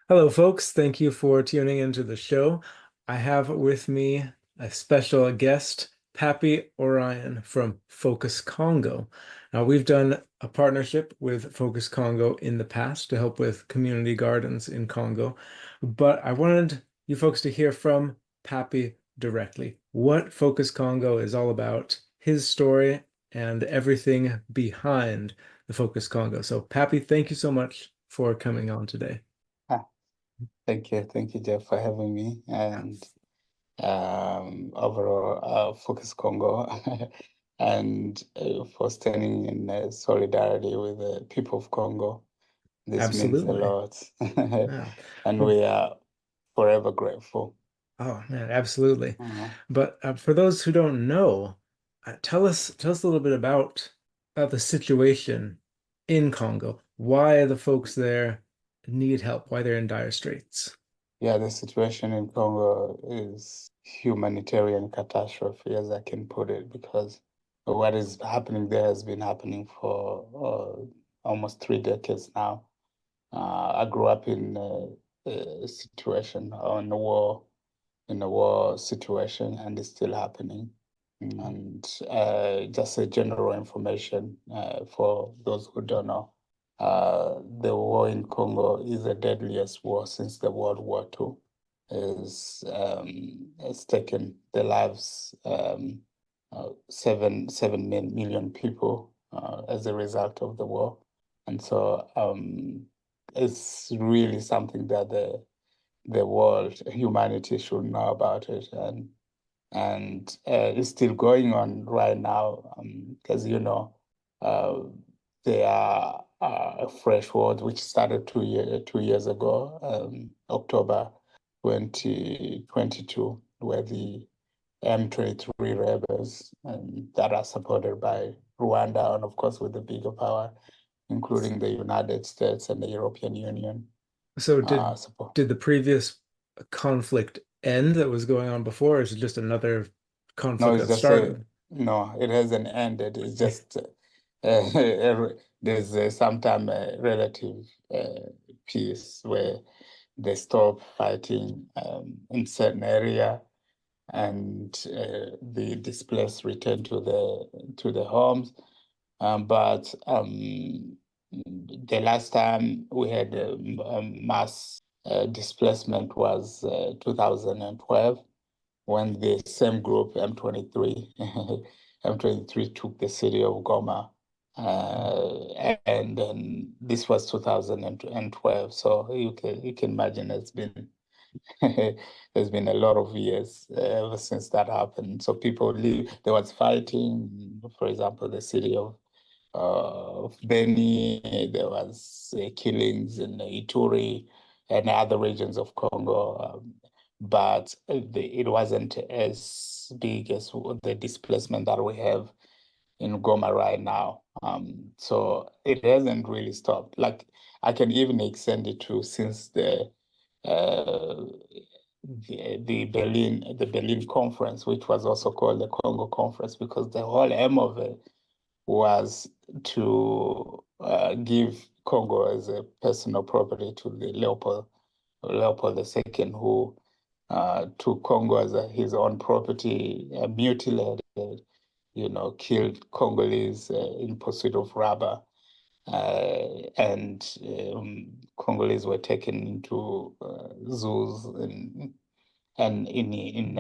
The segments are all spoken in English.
Hello, folks. Thank you for tuning into the show. I have with me a special guest, Pappy Orion from Focus Congo. Now, we've done a partnership with Focus Congo in the past to help with community gardens in Congo, but I wanted you folks to hear from Pappy directly what Focus Congo is all about, his story, and everything behind the Focus Congo. So, Pappy, thank you so much for coming on today. Ah, thank you, Jeff, for having me. And overall, Focus Congo, and for standing in solidarity with the people of Congo. This means a Absolutely. lot, Yeah. and Well, we are forever grateful. oh man, absolutely. Uh, But for those who don't know, tell us a little bit about the situation in Congo. Why the folks there need help, why they're in dire straits. yeah, the situation in Congo is humanitarian catastrophe, as I can put it, because what is happening there has been happening for almost 3 decades now. I grew up in a situation on in a war situation, and it's still happening. And just a general information for those who don't know, the war in Congo is the deadliest war since the World War II. It's taken the lives 7 million people as a result of the war, and so it's really something that the world, humanity should know about it, and it's still going on right now, because uh, there are fresh wars which started 2 years ago, October 2022, where the M23 rebels, that are supported by Rwanda, and of course with the bigger power, including the United States and the European Union. So Support. did the previous conflict end that was going on before, or is it just another No, conflict it's that just a started? no. It hasn't ended. It's just there's sometimes a relative peace where they stop fighting in certain area, and the displaced return to the homes. But the last time we had mass displacement was 2012, when the same group, M23, M23 took the city of Goma. And then this was 2012. So you can imagine it's been there's been a lot of years ever since that happened. So people leave. There was fighting, for example, the city of Beni. There was killings in Ituri and other regions of Congo. But it wasn't as big as the displacement that we have in Goma right now. So it hasn't really stopped. Like, I can even extend it to since uh, the Berlin conference, which was also called the Congo conference, because the whole aim of it was to give Congo as a personal property to the Leopold II, who took Congo as his own property, mutilated, killed Congolese in pursuit of rubber. And Congolese were taken into zoos and in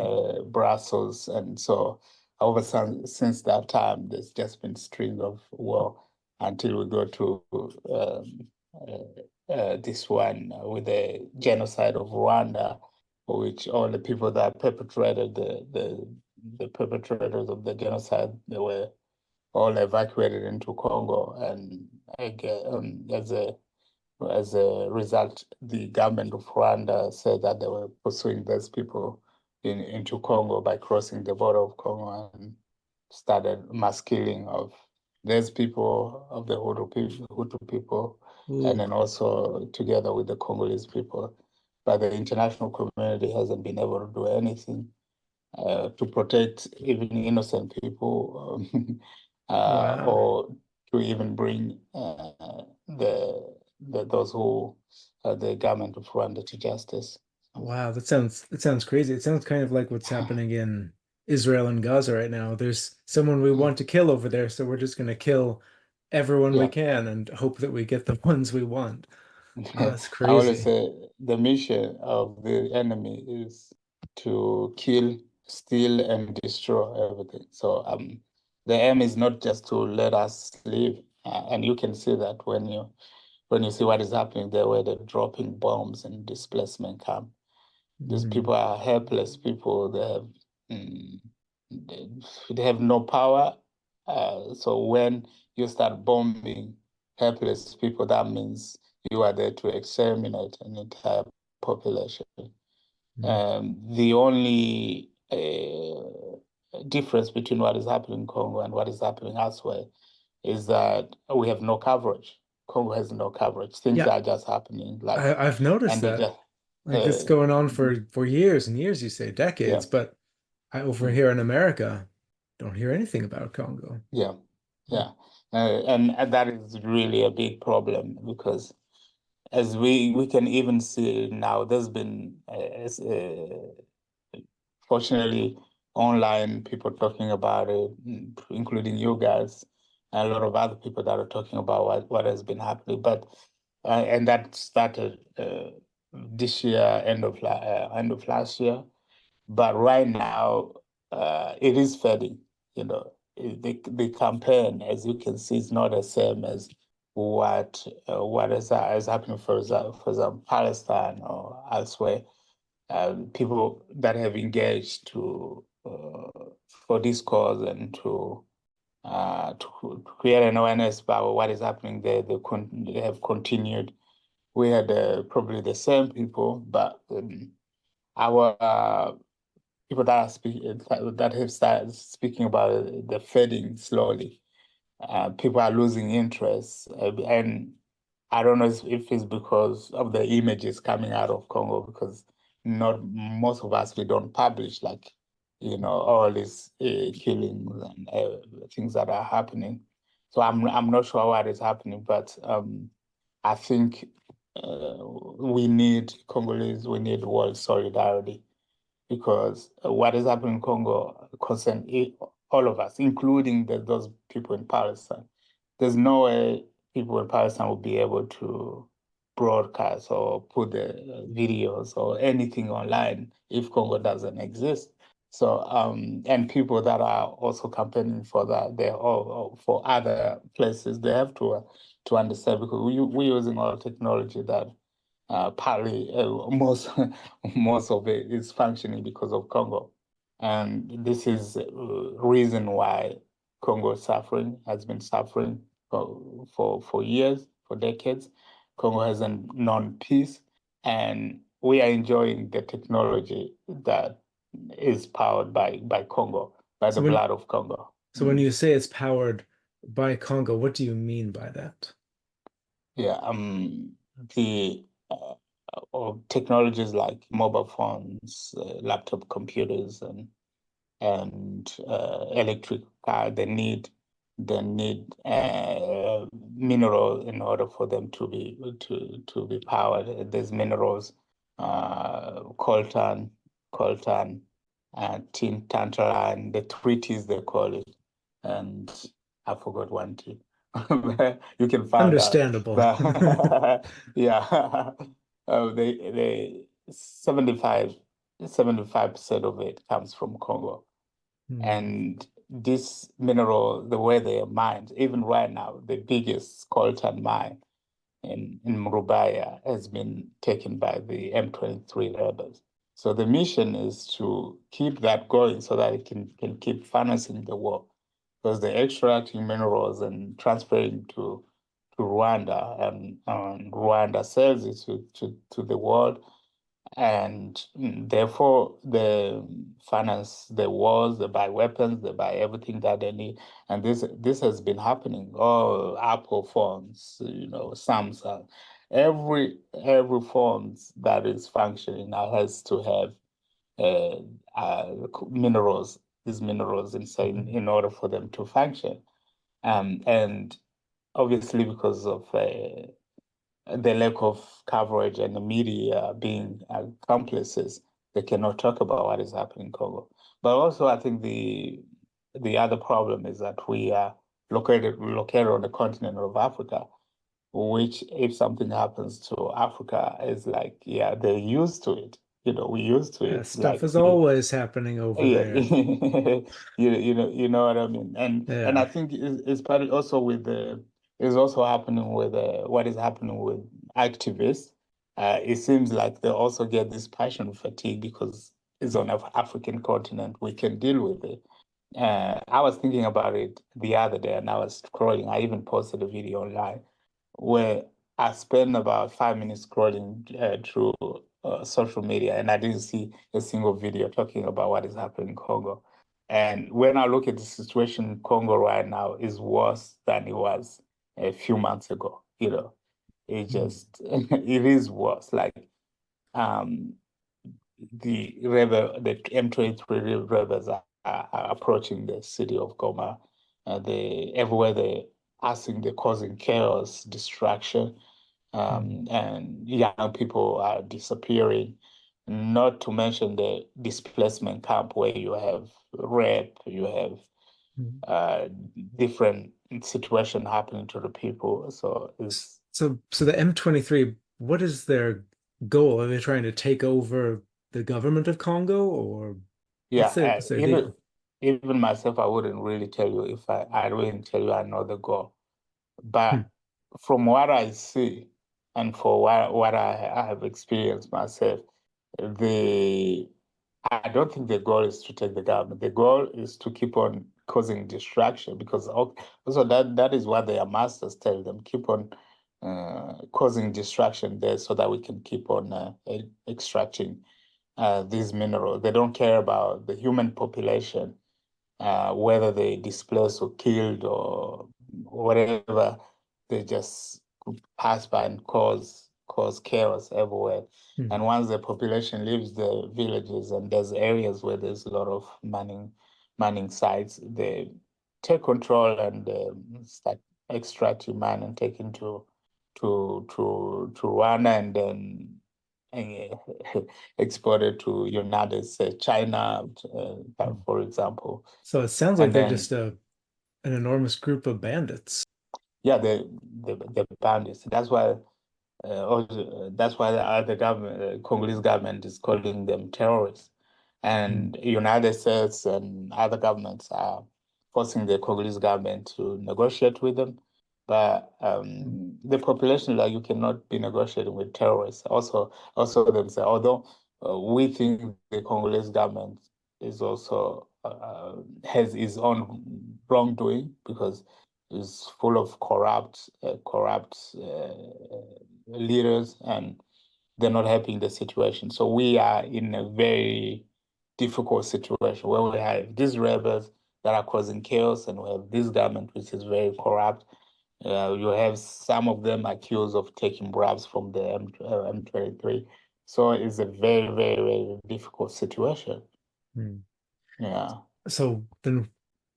Brussels. And so since that time, there's just been string of war until we go to this one with the genocide of Rwanda, which all the people that perpetrated the perpetrators of the genocide, they were all evacuated into Congo, and as a result, the government of Rwanda said that they were pursuing those people into Congo by crossing the border of Congo, and started mass killing of those people, of the Hutu people, and Ooh, then also together with the Congolese people. But the international community hasn't been able to do anything to protect even innocent people, wow. or to even bring the those who the government of Rwanda to justice. Wow, that sounds crazy. It sounds kind of like what's happening in Israel and Gaza right now. There's someone we want to kill over there, so we're just going to kill everyone we Yeah. can and hope that we get the ones we want. Oh, I that's always crazy. say the mission of the enemy is to kill, steal, and destroy everything. So the aim is not just to let us live, and you can see that when you see what is happening there, where they're dropping bombs and displacement camp. These Mm, people are helpless people. Mm, they, they have no power. So when you start bombing helpless people, that means you are there to exterminate an entire population. mm. The only difference between what is happening in Congo and what is happening elsewhere is that we have no coverage. Congo has no coverage. Things Yeah, are just happening like, I've noticed and they that. just, Like it's uh, going on mhm, for years and years, you say yeah. decades, but I over Mm. here in America don't hear anything about Congo. Yeah, yeah, and that is really a big problem because as we can even see now, there's been fortunately online people talking about it, including you guys, and a lot of other people that are talking about what has been happening. But and that started this year, end of last year. But right now, it is fading. You know, the campaign, as you can see, is not the same as what is happening, for example, Palestine or elsewhere. People that have engaged for this cause and to create an awareness about what is happening there, they have continued. We had probably the same people, but our people that are speaking that have started speaking about it, the fading slowly. People are losing interest, and I don't know if it's because of the images coming out of Congo, because not most of us we don't publish like all these killings and things that are happening. So I'm not sure what is happening, but I think we need Congolese, we need world solidarity because what is happening in Congo concerns all of us, including those people in Palestine. There's no way people in Palestine will be able to broadcast or put the videos or anything online if Congo doesn't exist. So, and people that are also campaigning for that, they're all for other places, they have to understand because we're using all technology that partly most most of it is functioning because of Congo, and this is reason why Congo is suffering has been suffering for years, for decades. Congo hasn't known peace, and we are enjoying the technology that is powered by Congo, by the So when blood of Congo. so when Mm. you say it's powered by Congo, what do you mean by that? Yeah, the or technologies like mobile phones, laptop computers, and electric car, they need mineral in order for them to be powered. There's minerals, coltan, tin, tantalum, the three T's they call it, and I forgot one T. You can find out, Understandable. but yeah, they 75% of it comes from Congo. Hmm. And this mineral, the way they are mined, even right now, the biggest coltan mine in Murubaya has been taken by the M23 rebels. So the mission is to keep that going so that it can keep financing the war. Because they're extracting minerals and transferring to Rwanda, and Rwanda sells it to the world, and therefore they finance the wars, they buy weapons, they buy everything that they need, and this has been happening. All Apple phones, Samsung, every phones that is functioning now has to have uh, minerals, these minerals inside in order for them to function, and obviously because of the lack of coverage and the media being accomplices, they cannot talk about what is happening in Congo. But also, I think the other problem is that we are located on the continent of Africa, which if something happens to Africa, is like, yeah, they're used to it. We're used to it. Stuff Like is always happening over yeah, there. you know what I mean. And I Yeah. think it's partly also with the is also happening with what is happening with activists. It seems like they also get this passion fatigue because it's on an African continent. We can deal with it. I was thinking about it the other day, and I was scrolling. I even posted a video online where I spent about 5 minutes scrolling through social media, and I didn't see a single video talking about what is happening in Congo. And when I look at the situation in Congo right now, is worse than it was a few months ago. It Mm. just it is worse. Like um, the M23 rebels are approaching the city of Goma. Everywhere they they're causing chaos, distraction, Mm. and young people are disappearing. Not to mention the displacement camp where you have rape, you have Mm. uh, different situation happening to the people. So it's So the M23, what is their goal? Are they trying to take over the government of Congo, or yeah, what's their deal? even myself, I wouldn't really tell you if I wouldn't tell you I know the goal. Hmm. But from what I see and for what I have experienced myself, the I don't think the goal is to take the government. The goal is to keep on causing distraction because also that is what their masters tell them. Keep on causing distraction there so that we can keep on extracting these minerals. They don't care about the human population, whether they displaced or killed or whatever. They just pass by and cause chaos everywhere. Hmm. And once the population leaves the villages and there's areas where there's a lot of mining sites, they take control and start extracting mine and take into to Rwanda and then uh, exported to United States, China, Hmm. for example. So it sounds like And they're then just an enormous group of bandits. yeah, the bandits. That's why the government, Congolese government, is calling them terrorists, Hmm. and United States and other governments are forcing the Congolese government to negotiate with them. But Hmm. the population, like you cannot be negotiating with terrorists. Also themselves. Although we think the Congolese government is also has its own wrongdoing because it's full of corrupt leaders, and they're not helping the situation. So we are in a very difficult situation where we have these rebels that are causing chaos, and we have this government which is very corrupt. You have some of them accused of taking bribes from the M23. So it's a very, very, very difficult situation. Hmm. Yeah. So then,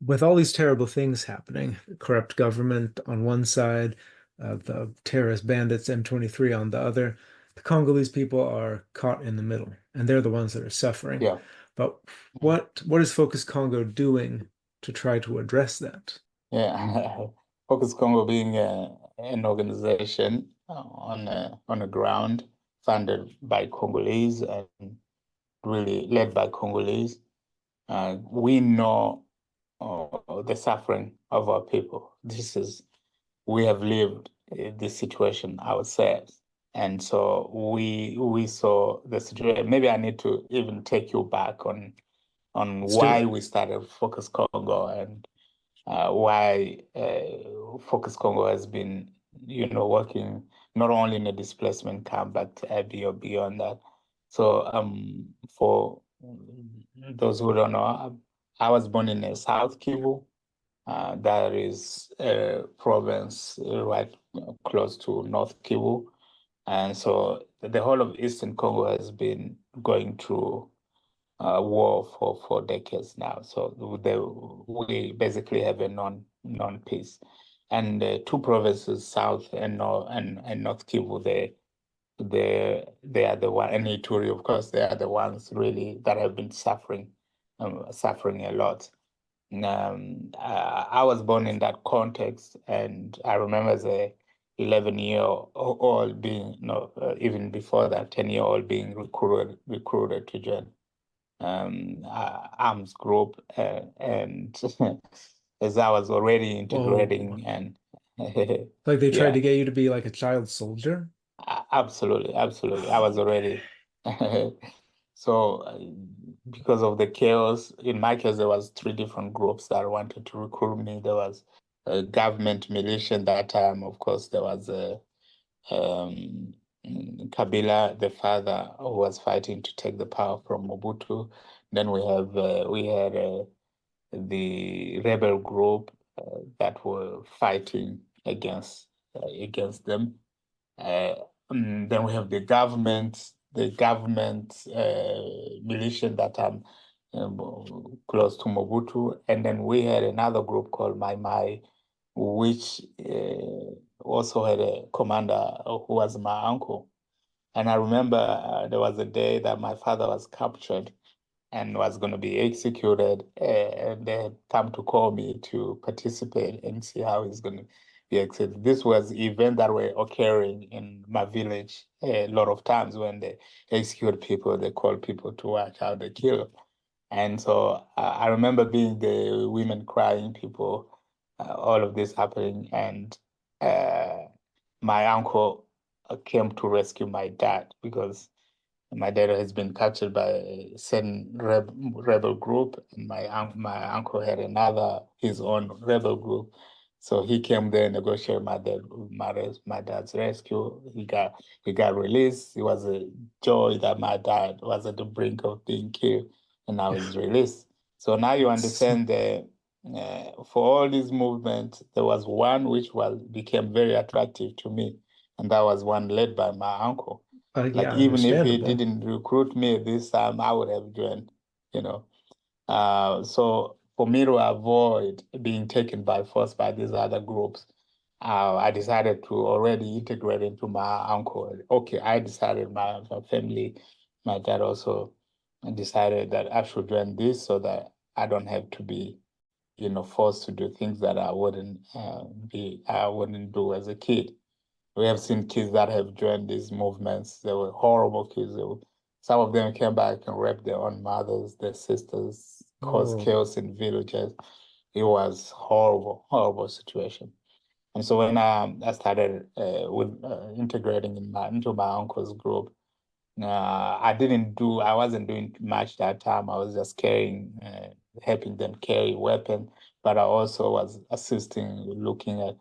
with all these terrible things happening, corrupt government on one side, the terrorist bandits M23 on the other, the Congolese people are caught in the middle, and they're the ones that are suffering. Yeah. But what is Focus Congo doing to try to address that? Yeah. Focus Congo being an organization on the ground, funded by Congolese and really led by Congolese. We know the suffering of our people. We have lived this situation ourselves. And so we saw the situation. Maybe I need to even take you back on Let's do why it. we started Focus Congo and why Focus Congo has been, working not only in a displacement camp, but beyond that. So, for those who don't know, I was born in South Kivu. That is a province right close to North Kivu. And so the whole of Eastern Congo has been going through war for decades now. So we basically have a non peace, and two provinces, South and North Kivu, they are the one, and Ituri, of course, they are the ones really that have been suffering a lot. I was born in that context, and I remember as a 11-year-old being, no, even before that, 10-year-old being recruited to join arms group, and as I was already Whoa. integrating, and Like they tried yeah, to get you to be like a child soldier? absolutely, absolutely. I was already so because of the chaos. In my case, there was three different groups that wanted to recruit me. There was a government militia at that time. Of course, there was a Kabila, the father, who was fighting to take the power from Mobutu. Then we had the rebel group that were fighting against them. Uh, then we have the government militia that are close to Mobutu, and then we had another group called Mai Mai, which also had a commander who was my uncle. And I remember there was a day that my father was captured and was going to be executed, and they had come to call me to participate and see how he's going to be executed. This was events that were occurring in my village a lot of times. When they execute people, they call people to watch how they kill. And so I remember being the women crying, people, all of this happening, and uh, my uncle came to rescue my dad because my dad has been captured by a certain rebel group, and my uncle had his own rebel group. So he came there, negotiated my dad's rescue. He got released. It was a joy that my dad was at the brink of being killed, and now he's released. So now you It's understand that for all these movements, there was one which became very attractive to me, and that was one led by my uncle. Like yeah, even if he understandable. didn't recruit me this time, I would have joined, you know. So for me to avoid being taken by force by these other groups, I decided to already integrate into my uncle. Okay, I decided my family, my dad also decided that I should join this so that I don't have to be, forced to do things that I wouldn't do as a kid. We have seen kids that have joined these movements. They were horrible kids. Some of them came back and raped their own mothers, their sisters, caused Oh, chaos in villages. It was horrible, horrible situation. And so when I started with integrating into my uncle's group, I wasn't doing much that time. I was just helping them carry weapons, but I also was assisting, looking at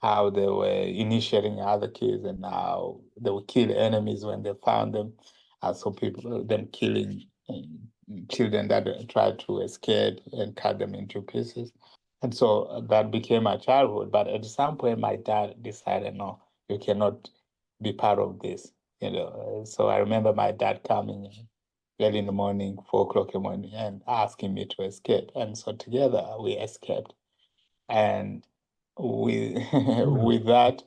how they were initiating other kids and how they would kill enemies when they found them. I saw them killing children that tried to escape and cut them into pieces. And so that became my childhood. But at some point, my dad decided, no, you cannot be part of this. So I remember my dad coming early in the morning, 4 o'clock in the morning, and asking me to escape. And so together we escaped. And with hmm. with that,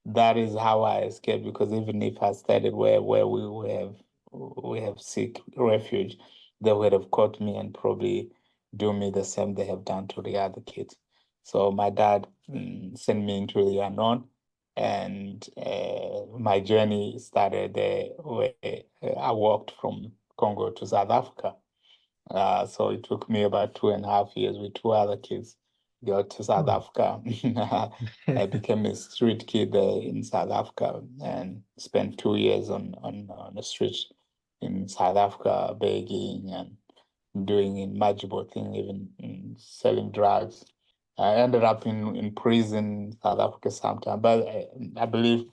that is how I escaped. Because even if I started where we have seek refuge, they would have caught me and probably do me the same they have done to the other kids. So my dad sent me into the unknown, and my journey started there where I walked from Congo to South Africa. So it took me about 2.5 years with two other kids go to South Oh. Africa. I became a street kid in South Africa and spent 2 years on the streets in South Africa, begging and doing imaginable things, even selling drugs. I ended up in prison in South Africa sometime, but I believe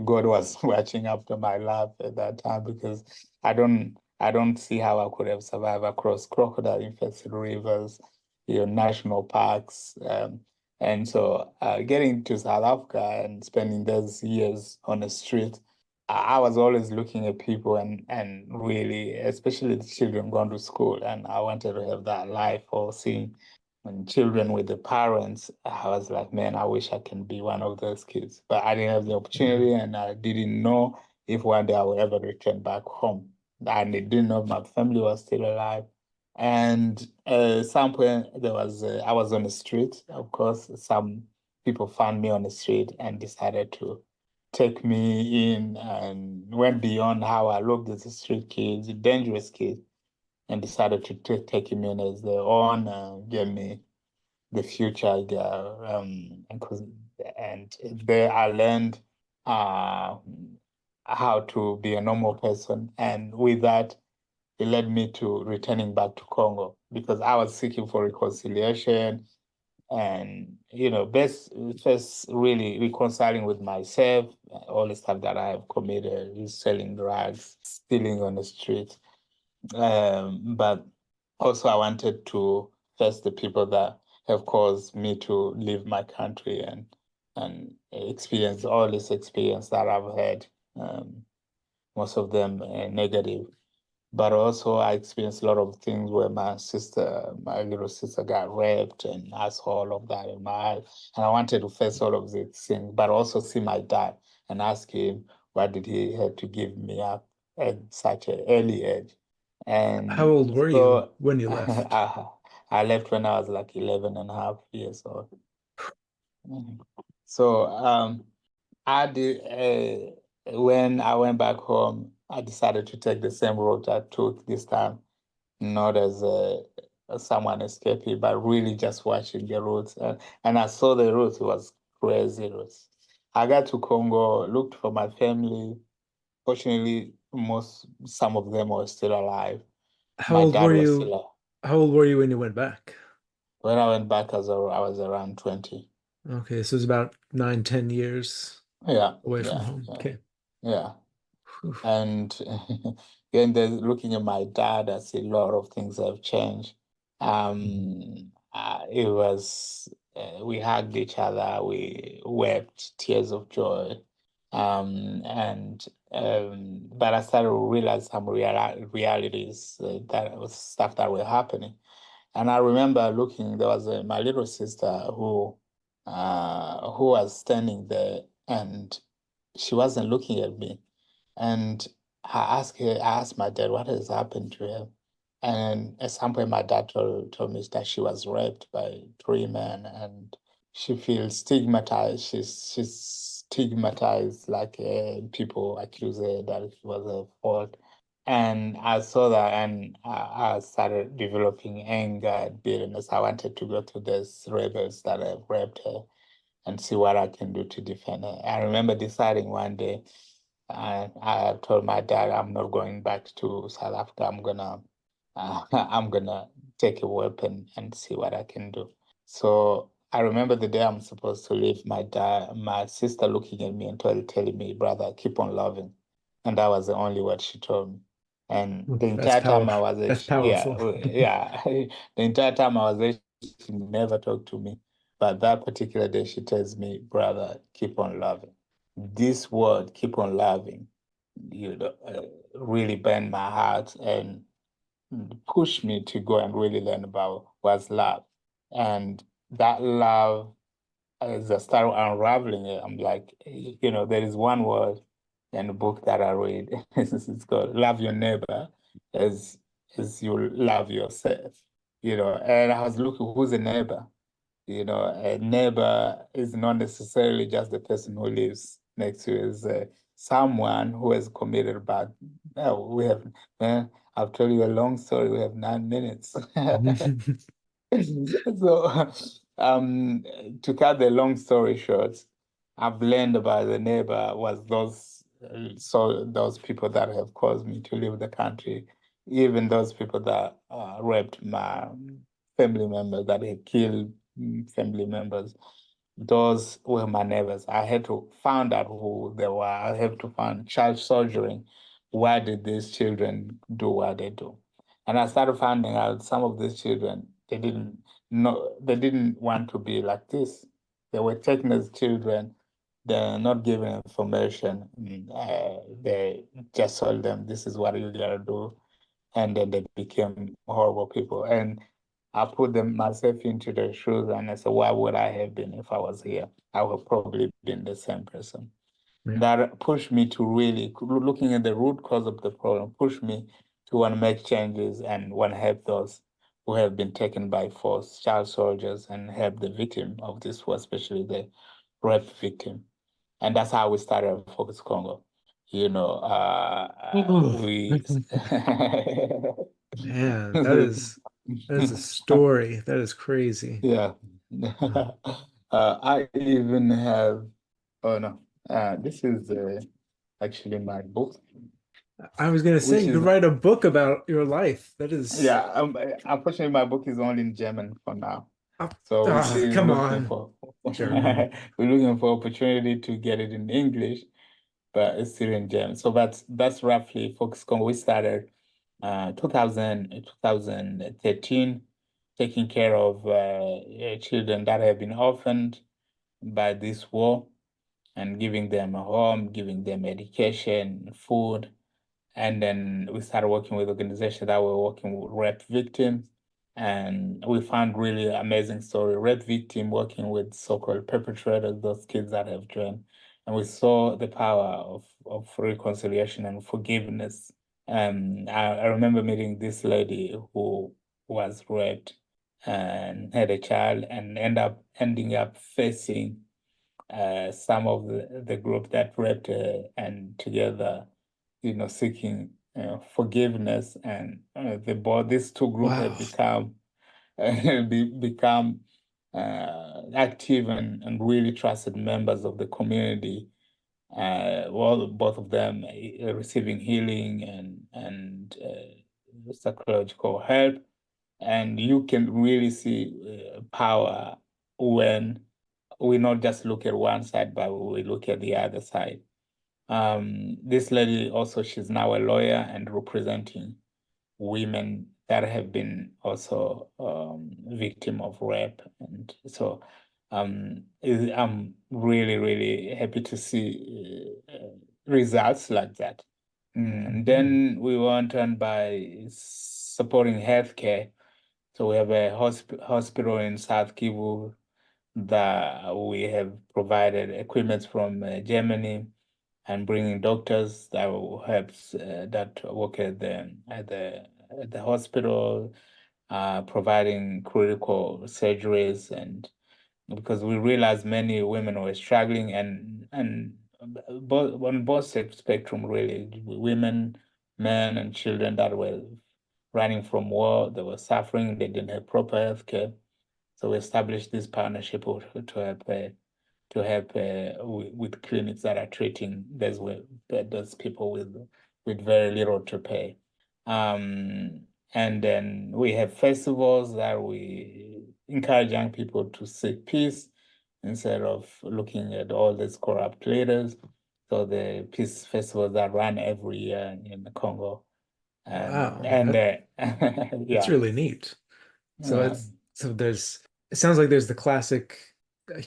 God was watching after my life at that time, because I don't see how I could have survived across crocodile-infested rivers, national parks, and so getting to South Africa and spending those years on the street, I was always looking at people and really, especially the children going to school, and I wanted to have that life or seeing and children with the parents, I was like, man, I wish I can be one of those kids. But I didn't have the Mhm. opportunity, and I didn't know if one day I will ever return back home. And I didn't know if my family was still alive. And some point I was on the street. Of course, some people found me on the street and decided to take me in and went beyond how I looked as a street kid, a dangerous kid, and decided to take him in as their own, gave me the future girl. And there I learned uh, how to be a normal person. And with that, it led me to returning back to Congo because I was seeking for reconciliation and, best first really reconciling with myself, all the stuff that I have committed, selling drugs, stealing on the street. But also I wanted to face the people that have caused me to leave my country and experience all this experience that I've had, most of them negative. But also I experienced a lot of things where my little sister got raped, and I saw all of that in my eyes. And I wanted to face all of these things, but also see my dad and ask him why did he have to give me up at such an early age. How And old were you so when you left? I left when I was like 11 and a half years old. Mhm. So I did when I went back home, I decided to take the same route I took this time, not as someone escaping, but really just watching the routes. And I saw the routes, it was crazy routes. I got to Congo, looked for my family. Fortunately, some of them were still alive. How My old dad were was still you? alive. How old were you when you went back? When I went back, I was around 20. Okay, so it's about 9, 10 years Yeah, away from yeah, home. yeah, Okay. yeah. Whew. And then looking at my dad, I see a lot of things have changed. It was we hugged each other, we wept tears of joy, and but I started to realize some realities that was stuff that were happening. And I remember looking, there was my little sister who was standing there, and she wasn't looking at me. And I asked my dad what has happened to her. And at some point, my dad told me that she was raped by 3 men, and she feels stigmatized. She's stigmatized, like people accuse her that it was her fault. And I saw that, and I started developing anger and bitterness. I wanted to go to these rebels that have raped her and see what I can do to defend her. I remember deciding one day, I told my dad, I'm not going back to South Africa. I'm gonna take a weapon and see what I can do. So I remember the day I'm supposed to leave, my sister looking at me and telling me, brother, keep on loving. And that was the only word she told me. And the That's entire time power. I was That's yeah, powerful. yeah, the entire time I was there, she never talked to me. But that particular day, she tells me, brother, keep on loving. This word, keep on loving, you know, really burned my heart and pushed me to go and really learn about what's love. And that love, as I started unraveling it, I'm like, there is one word in the book that I read. It's called love your neighbor as you love yourself. And I was looking, who's a neighbor? A neighbor is not necessarily just the person who lives next to you, is someone who has committed bad. We have, I'll tell you a long story. We have 9 minutes. So, to cut the long story short, I've learned about the neighbor was those people that have caused me to leave the country, even those people that raped my family members, that had killed family members. Those were my neighbors. I had to find out who they were. I have to find child soldiering. Why did these children do what they do? And I started finding out some of these children, they didn't want to be like this. They were taken as children, they're not given information. They just told them this is what you gotta do. And then they became horrible people. And I put them myself into their shoes and I said, what would I have been if I was here? I would probably been the same person. Yeah. That pushed me to really looking at the root cause of the problem, pushed me to want to make changes and want to help those who have been taken by force, child soldiers, and help the victim of this war, especially the rape victim. And that's how we started Focus Congo. You know, Ooh, we man, that is a story. That is crazy. yeah. Oh. I even have, oh no, this is actually my book, I was gonna say which you could is, write a book about your life. That is, yeah, unfortunately, my book is only in German for now. oh, So we're oh, still come looking on, for, German. we're looking for opportunity to get it in English, but it's still in German. So that's roughly Focus Congo. We started 2013, taking care of children that have been orphaned by this war and giving them a home, giving them education, food. And then we started working with organizations that were working with rape victims. And we found really amazing story, rape victim working with so-called perpetrators, those kids that have joined. And we saw the power of reconciliation and forgiveness. I remember meeting this lady who was raped and had a child and ending up facing some of the group that raped her and together, seeking forgiveness. And these two groups have Wow. become become active and really trusted members of the community. Well, both of them receiving healing and psychological help, and you can really see power when we not just look at one side, but we look at the other side. This lady also, she's now a lawyer and representing women that have been also victim of rape. And so I'm really, really happy to see results like that. And Mhm. then we went on by supporting healthcare. So we have a hospital in South Kivu that we have provided equipment from Germany and bringing doctors that will help that work at the hospital, providing critical surgeries. And because we realized many women were struggling, and both on both spectrum really, women, men, and children that were running from war, they were suffering, they didn't have proper health care. So we established this partnership to help with clinics that are treating those people with very little to pay. Um, and then we have festivals that we encourage young people to seek peace instead of looking at all these corrupt leaders. So the peace festivals that run every year in the Congo, Wow. and That's yeah, really neat. So yeah, it sounds like there's the classic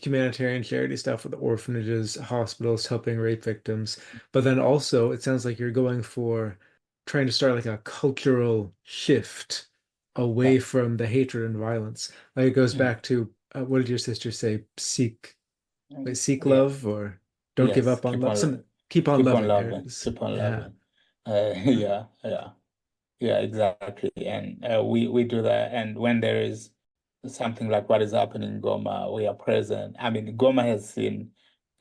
humanitarian charity stuff with the orphanages, hospitals helping rape victims, but then also it sounds like you're going for trying to start like a cultural shift yeah, away from the hatred and violence. Like it goes yeah. back to what did your sister say? Seek Yeah. love or don't give Yes, up on love. Some keep on loving. There it is. keep on Yeah. loving. Yeah, yeah, yeah, exactly. And we do that. And when there is something like what is happening in Goma, we are present. I mean, Goma has seen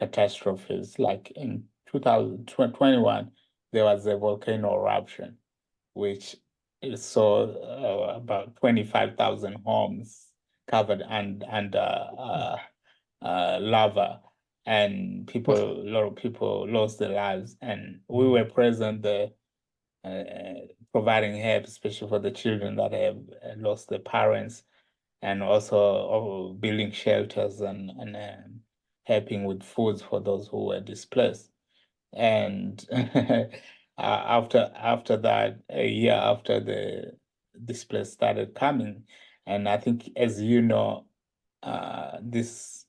catastrophes. Like in 2021, there was a volcano eruption, which saw about 25,000 homes covered under lava, and Well, a lot of people lost their lives. And we were present there, providing help, especially for the children that have lost their parents, and also building shelters and helping with foods for those who were displaced. And after that, a year after the displaced started coming, and I think, as you know, this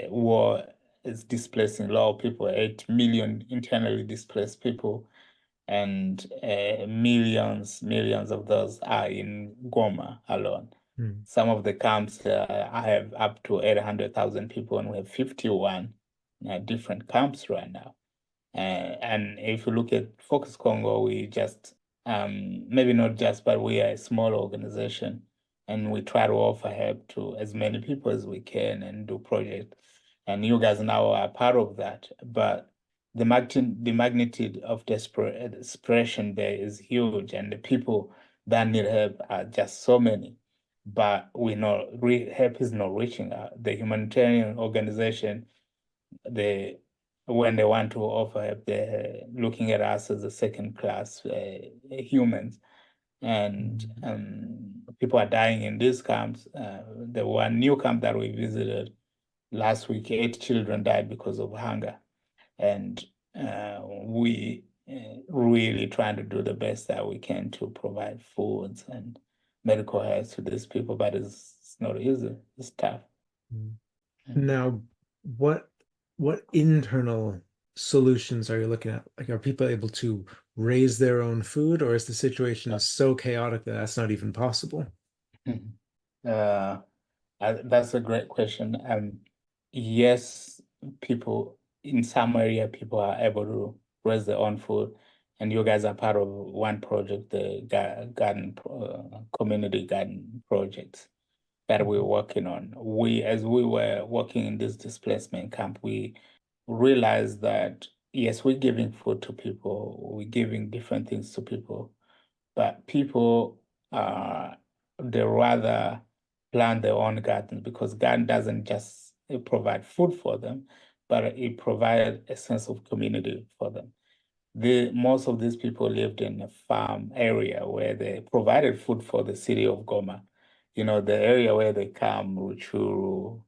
war is displacing a lot of people, 8 million internally displaced people, and millions of those are in Goma alone. Mm. Some of the camps I have up to 800,000 people, and we have 51 different camps right now. And if you look at Focus Congo, we just, maybe not just, but we are a small organization, and we try to offer help to as many people as we can and do projects. And you guys now are part of that. But the magnitude of desperation there is huge, and the people that need help are just so many. But we know help is not reaching out. The humanitarian organization, they when they want to offer help, they're looking at us as a second class humans. And Mm. people are dying in these camps. The one new camp that we visited last week, 8 children died because of hunger. And we really trying to do the best that we can to provide foods and medical health to these people, but it's not easy. It's tough. Mm. Mm. Now, what what internal solutions are you looking at? Like, are people able to raise their own food, or is the situation so chaotic that that's not even possible? Uh, that's a great question. Yes, people in some area, people are able to raise their own food, and you guys are part of one project, the garden community garden project that we're Mhm. working on. As we were working in this displacement camp, we realized that yes, we're giving food to people, we're giving different things to people, but people they rather plant their own gardens because garden doesn't just provide food for them, but it provides a sense of community for them. Most of these people lived in a farm area where they provided food for the city of Goma. The area where they come, Ruchuru,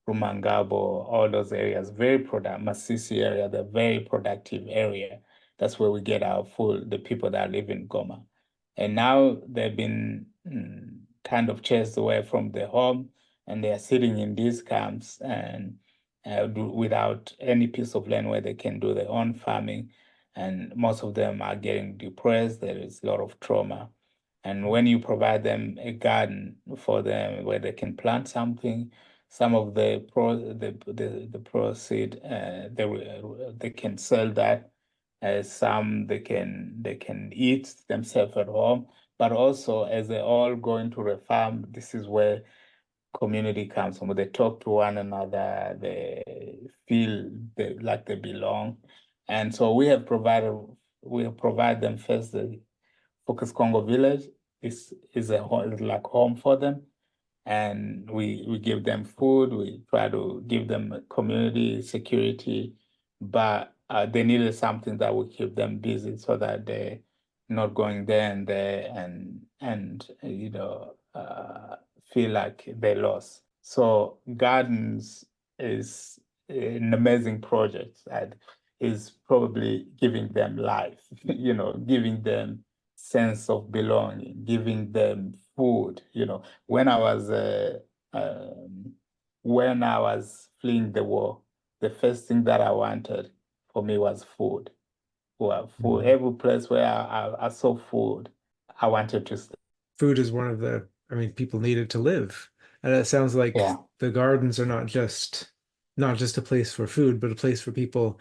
Rumangabo, all those areas, very productive, Masisi area, the very productive area. That's where we get our food, the people that live in Goma. And now they've been kind of chased away from their home, and they are sitting in these camps and without any piece of land where they can do their own farming. And most of them are getting depressed. There is a lot of trauma. And when you provide them a garden for them where they can plant something, some of the proceed they can sell that. Some they can eat themselves at home, but also as they all go into the farm, this is where community comes from. They talk to one another, they feel like they belong, and so we have provided them first the Focus Congo village. This is like home for them, and we give them food. We try to give them community security, but they needed something that would keep them busy so that they're not going there and there and feel like they lost. So gardens is an amazing project that is probably giving them life, giving them sense of belonging, giving them food. When I was um, when I was fleeing the war, the first thing that I wanted for me was food. Well, food. Mhm. Every place where I saw food, I wanted to stay. Food is one of the, I mean, people need it to live. And it sounds like Yeah. the gardens are not just a place for food, but a place for people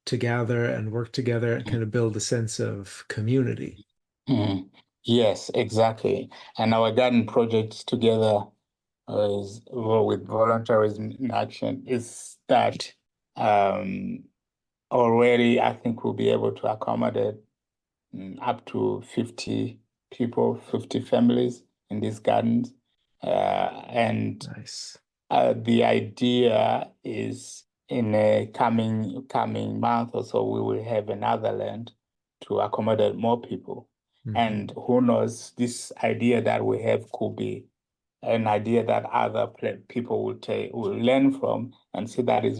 to gather and work together and kind of build a sense of community. Mhm. Yes, exactly. And our garden project together with Voluntaryism in Action is that um, already I think we'll be able to accommodate up to 50 people, 50 families in these gardens. And Nice. the idea is in a coming month or so, we will have another land to accommodate more people. Mhm. And who knows, this idea that we have could be an idea that other people will learn from and see that is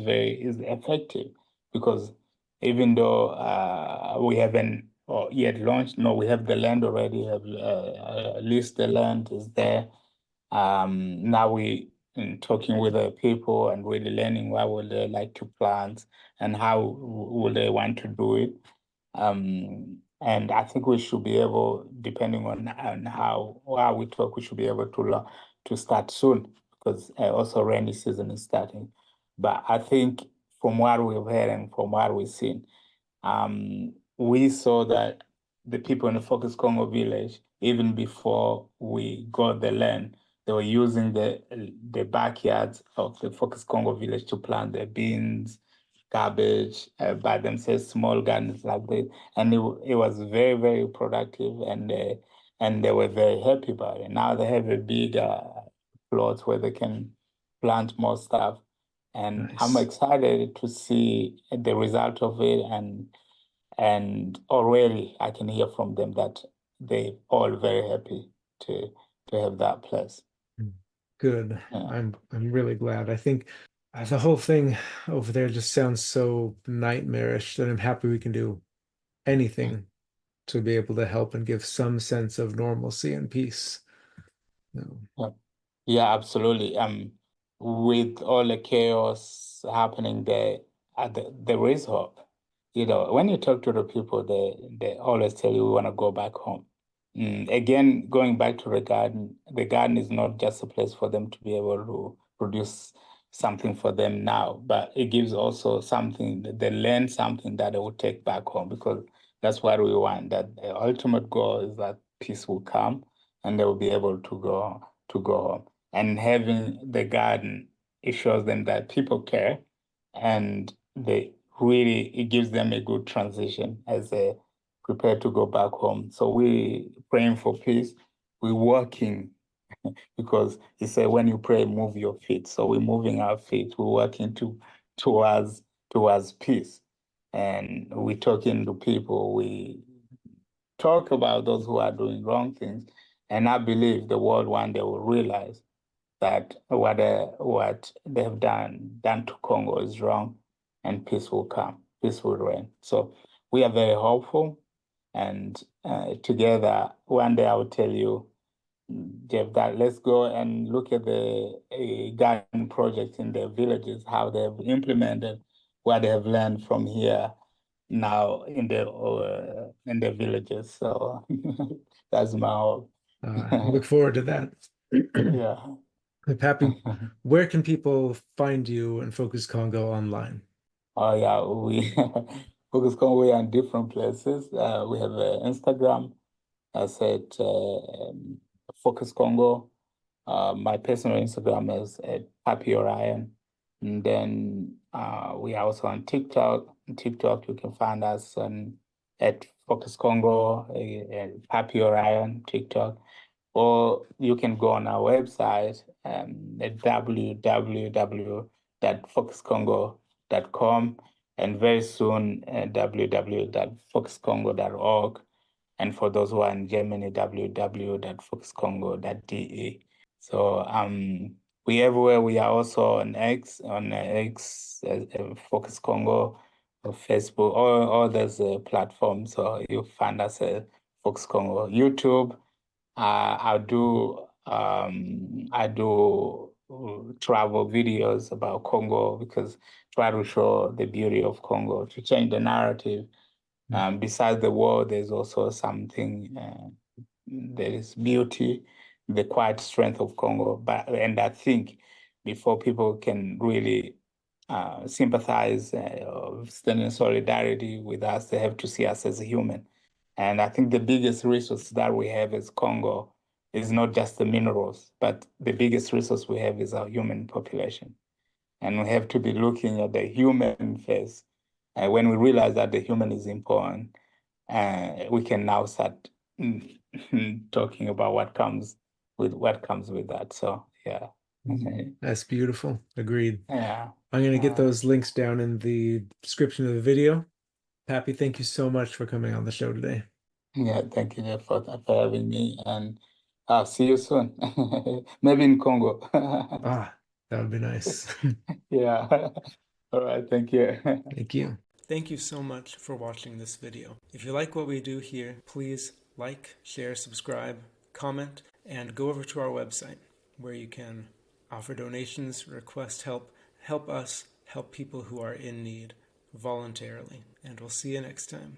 effective. Because even though we haven't yet launched, no, we have the land already, have at least the land is there. Now we in talking with the people and really learning what would they like to plant and how would they want to do it. And I think we should be able, depending on how we talk, we should be able to to start soon because also rainy season is starting. But I think from what we've heard and from what we've seen, we saw that the people in the Focus Congo village, even before we got the land, they were using the backyards of the Focus Congo village to plant their beans, cabbage, by themselves, small gardens like this. And it was very, very productive, and they were very happy about it. Now they have a big plot where they can plant more stuff. And I'm Nice. excited to see the result of it, and already I can hear from them that they all very happy to have that place. Good. Yeah. I'm really glad. I think the whole thing over there just sounds so nightmarish that I'm happy we can do anything to be able to help and give some sense of normalcy and peace. No. Yeah. Yeah, absolutely. With all the chaos happening there, there is hope. You know, when you talk to the people, they always tell you we want to go back home. Again, going back to the garden is not just a place for them to be able to produce something for them now, but it gives also something, they learn something that they will take back home because that's what we want. That the ultimate goal is that peace will come and they will be able to go home. And having the garden, it shows them that people care and they really, it gives them a good transition as they prepare to go back home. So we praying for peace. We're working because he said when you pray, move your feet. So we're moving our feet. We're working towards towards peace. And we're talking to people. We talk about those who are doing wrong things. And I believe the world one day will realize that what they have done to Congo is wrong, and peace will come, peace will reign. So we are very hopeful, and together one day I will tell you, Jeff, that let's go and look at the garden projects in their villages, how they have implemented what they have learned from here now in the villages. So that's my hope. Look forward to that. Yeah. Pappy, where can people find you and Focus Congo online? Oh yeah, we Focus Congo on different places. We have Instagram. I said Focus Congo. My personal Instagram is at Pappy Orion. And then we are also on TikTok. On TikTok, you can find us on at Focus Congo, Pappy Orion, TikTok. Or you can go on our website at www.focuscongo.com and very soon www.focuscongo.org. And for those who are in Germany, www.focuscongo.de. So we everywhere. We are also on X, Focus Congo, or Facebook, all those platforms. So you find us at Focus Congo, YouTube. I do travel videos about Congo because try to show the beauty of Congo to change the narrative. Besides the war, there's also something. There is beauty, the quiet strength of Congo. And I think before people can really sympathize or stand in solidarity with us, they have to see us as a human. And I think the biggest resource that we have as Congo is not just the minerals, but the biggest resource we have is our human population. And we have to be looking at the human face. And when we realize that the human is important, we can now start talking about what comes with that. So yeah. That's beautiful. Agreed. Yeah. I'm going to get Uh, those links down in the description of the video. Pappy, thank you so much for coming on the show today. yeah, thank you Jeff, for having me, and I'll see you soon. Maybe in Congo. Ah, that would be nice. Yeah. All right, thank you. Thank you. Thank you so much for watching this video. If you like what we do here, please like, share, subscribe, comment, and go over to our website where you can offer donations, request help, help us help people who are in need voluntarily. And we'll see you next time.